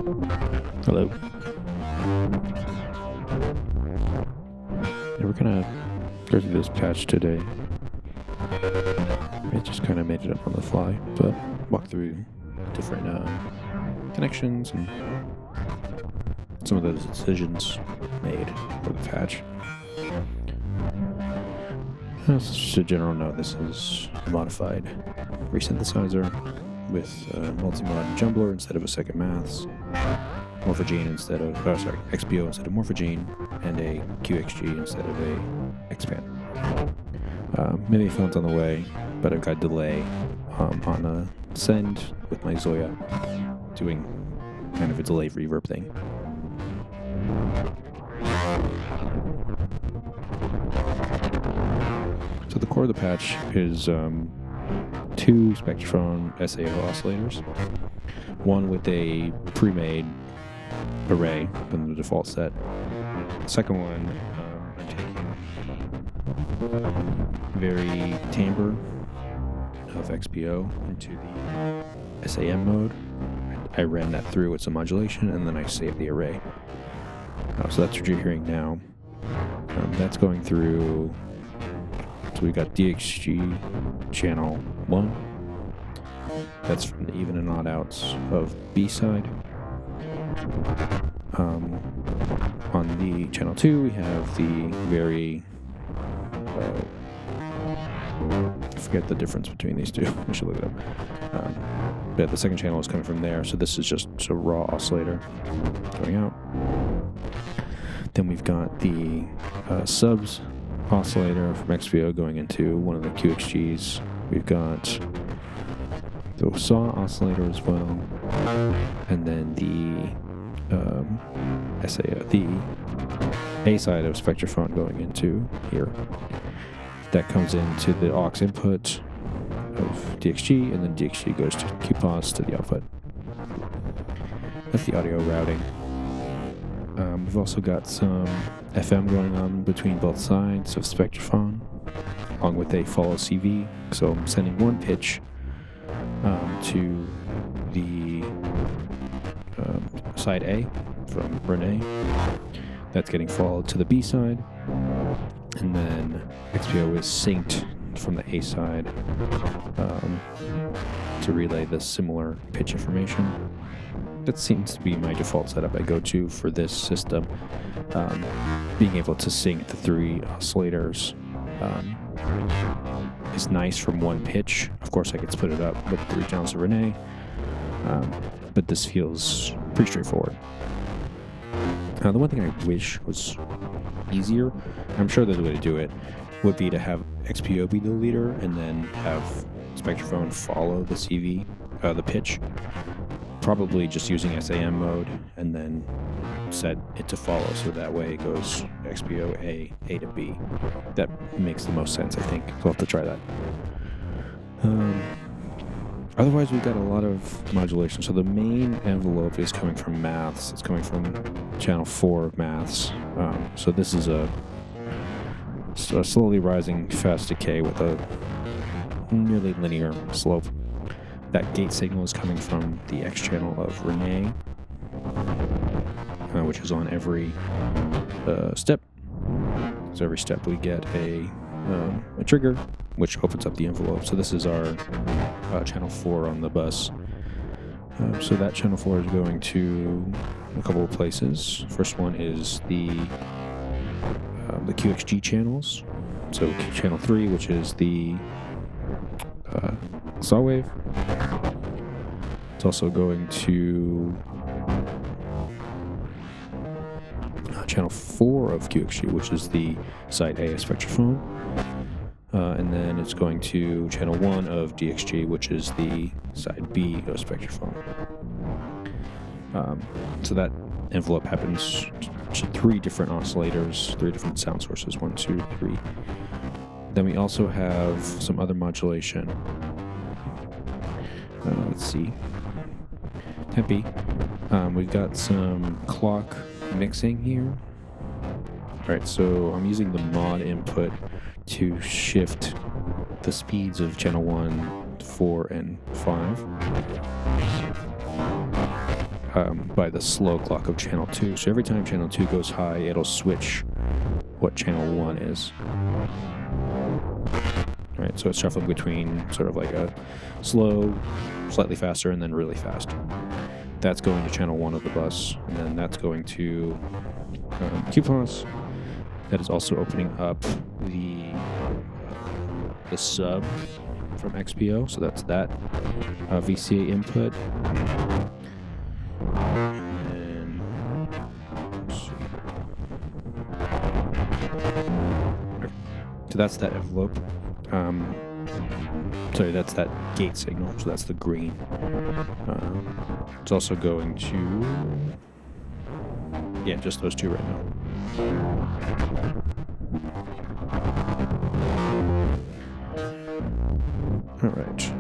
Hello. Yeah, we're gonna go through this patch today. It just kind of made it up on the fly, but walk through different connections and some of those decisions made for the patch. It's just a general note, this is a modified resynthesizer with multi-mod jumbler instead of a second maths, morphogene instead of, XPO instead of morphogene, and a QXG instead of a expand. Many phones on the way, but I've got delay on a send with my Zoya doing kind of a delay reverb thing. So the core of the patch is two Spectrophone SAO oscillators, one with a pre-made array from the default set. The second one, I'm taking very timbre of XPO into the SAM mode. I ran that through with some modulation, and then I saved the array. So that's what you're hearing now. That's going through. So we got DXG channel 1. That's from the even and odd outs of B side. On the channel 2, we have the very. I forget the difference between these two. I should look it up. But the second channel is coming from there, so this is just a raw oscillator going out. Then we've got the subs oscillator from XPO going into one of the QXGs. We've got the SAW oscillator as well, and then the SAO, the A side of Spectrophone going into here. That comes into the aux input of DXG, and then DXG goes to QPOS to the output. That's the audio routing. We've also got some FM going on between both sides of Spectrophone, along with a follow CV. So I'm sending one pitch to the side A from Renee. That's getting followed to the B side. And then XPO is synced from the A side to relay the similar pitch information. That seems to be my default setup I go to for this system. Being able to sync the three oscillators is nice from one pitch. Of course, I could split it up with 3 channels of Renee, but this feels pretty straightforward. The one thing I wish was easier, I'm sure there's a way to do it, would be to have XPO be the leader and then have Spectrophone follow the CV, the pitch. Probably just using SAM mode and then set it to follow, so that way it goes XPO A to B. That makes the most sense, I think. So I'll have to try that. Otherwise, we've got a lot of modulation. So the main envelope is coming from maths. It's coming from channel 4 of maths. So this is a slowly rising fast decay with a nearly linear slope. That gate signal is coming from the X channel of Renee, which is on every step. So every step we get a trigger, which opens up the envelope. So this is our channel 4 on the bus. So that channel 4 is going to a couple of places. First one is the QXG channels. So channel 3, which is the saw wave. It's also going to channel 4 of QXG, which is the side A of Spectrophone. And then it's going to channel 1 of DXG, which is the side B of Spectrophone. So that envelope happens to 3 different oscillators, 3 different sound sources, 1, 2, 3. Then we also have some other modulation. Let's see. Tempi. We've got some clock mixing here. Alright, so I'm using the mod input to shift the speeds of channel 1, 4, and 5. by the slow clock of channel 2. So every time channel 2 goes high, it'll switch what channel 1 is. All right, so it's shuffling between sort of like a slow, slightly faster, and then really fast. That's going to channel 1 of the bus, and then that's going to QPOS. That is also opening up the sub from XPO, so that's that VCA input. And let's see. Okay. So that's that envelope. Sorry, that's that gate signal, so that's the green. It's also going to, yeah, just those two right now. All right.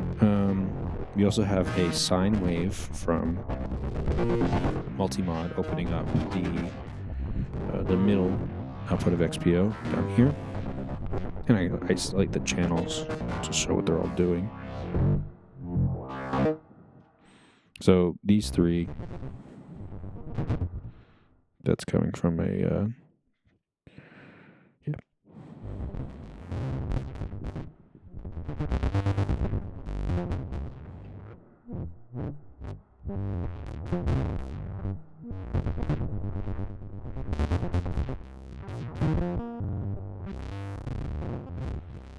We also have a sine wave from multimod opening up the middle output of XPO down here. And I isolate the channels to show what they're all doing. So these three, that's coming from a, yeah.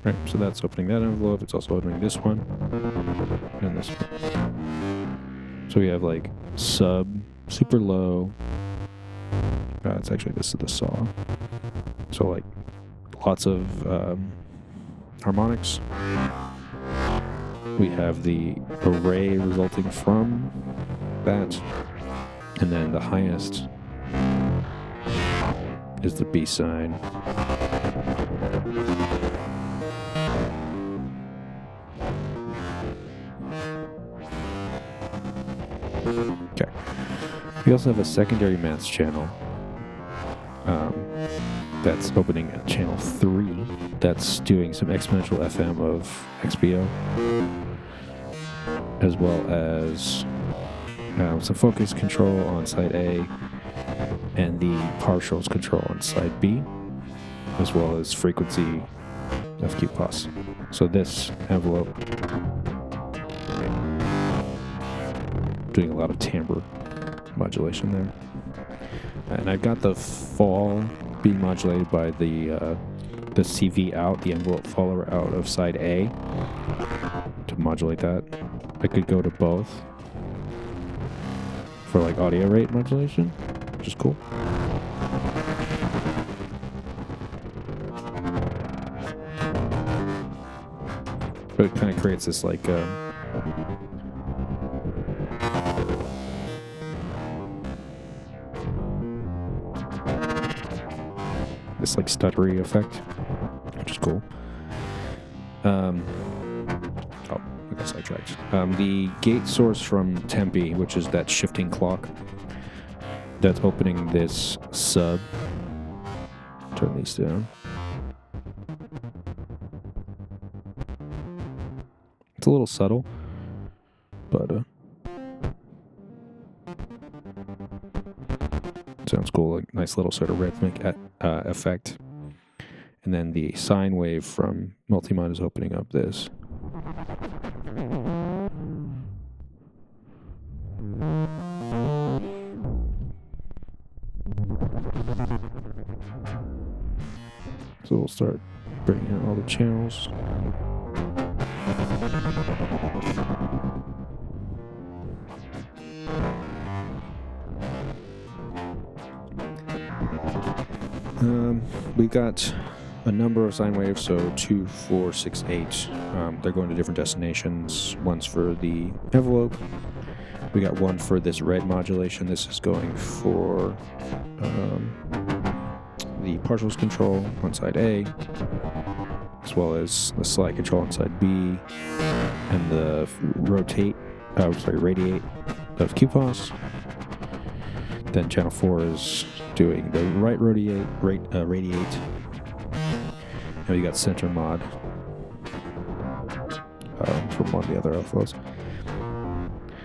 Right, so that's opening that envelope. It's also opening this one and this one. So we have like sub, super low. It's actually, this is the saw. So like lots of harmonics. We have the array resulting from that. And then the highest is the B sine. Okay. We also have a secondary maths channel that's opening at channel 3. That's doing some exponential FM of XPO, as well as some focus control on side A and the partials control on side B, as well as frequency of QPOS. So this envelope doing a lot of timbre modulation there. And I've got the fall being modulated by the CV out, the envelope follower out of side A to modulate that. I could go to both for like audio rate modulation, which is cool. But it kind of creates this like this like stuttery effect, which is cool. I got sidetracked. The gate source from Tempe, which is that shifting clock, that's opening this sub. Turn these down. It's a little subtle, but sounds cool. Like nice little sort of rhythmic effect. And then the sine wave from multimod is opening up this. So we'll start bringing in all the channels. We got a number of sine waves, so 2, 4, 6, 8. They're going to different destinations. One's for the envelope. We got one for this red modulation. This is going for the partials control on side A, as well as the slide control on side B, and the radiate of QPOS. Then channel 4 is doing the right radiate. And we got center mod from one of the other outflows.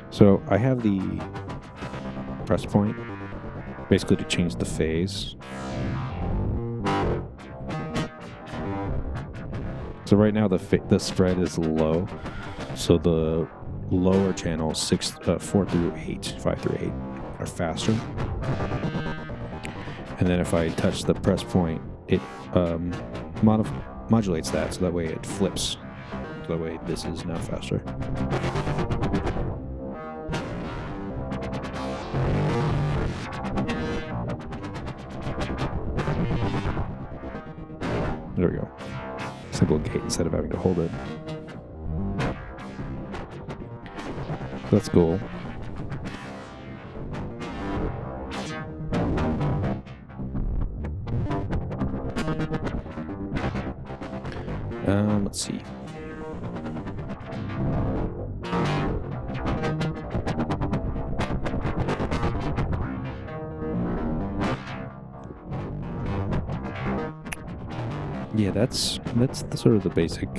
So I have the press point, basically to change the phase. So right now the spread is low, so the lower channels 4 through 8, 5 through 8 are faster. And then if I touch the press point, it modulates that, so that way it flips. So that way this is now faster. There we go. Simple gate instead of having to hold it. That's cool. Let's see. Yeah, that's the sort of the basic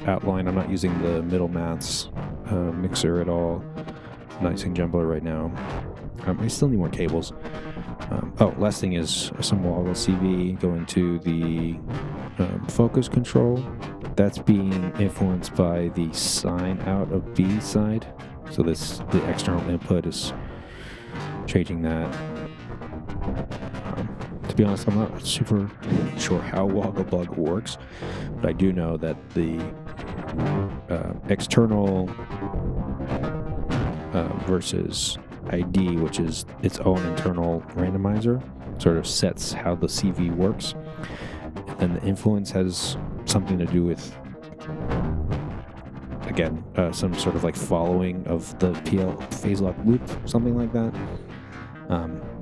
outline. I'm not using the middle mats mixer at all. I'm not using Jumbo right now. I still need more cables. Last thing is some woggle CV going to the focus control. That's being influenced by the sine out of B side. So the external input is changing that. To be honest, I'm not super sure how woggle bug works, but I do know that the external versus ID, which is its own internal randomizer, sort of sets how the CV works. And the influence has something to do with, again, some sort of like following of the PL phase lock loop, something like that.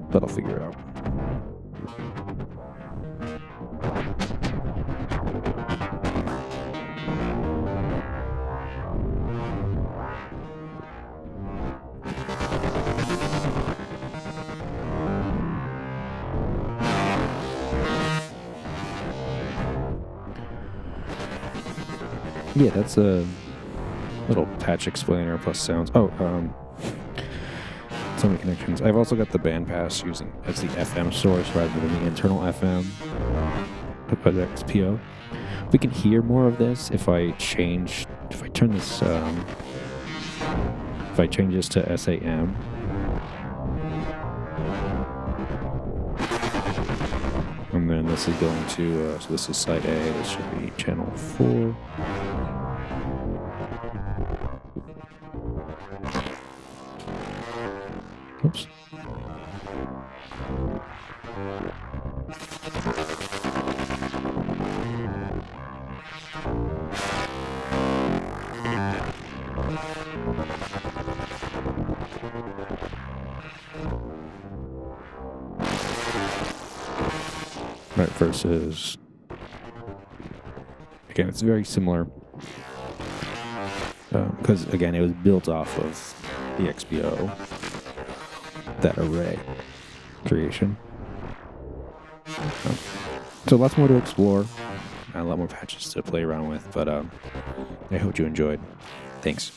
But I'll figure it out. Yeah, that's a little patch explainer plus sounds. So many connections. I've also got the bandpass using as the FM source rather than the internal FM of the XPO. We can hear more of this if I turn this, if I change this to SAM. And then this is going to, so this is side A, this should be channel 4. Oops. Right, versus, again, it's very similar, because, again, it was built off of the XPO, that array creation. So lots more to explore, a lot more patches to play around with, but I hope you enjoyed. Thanks.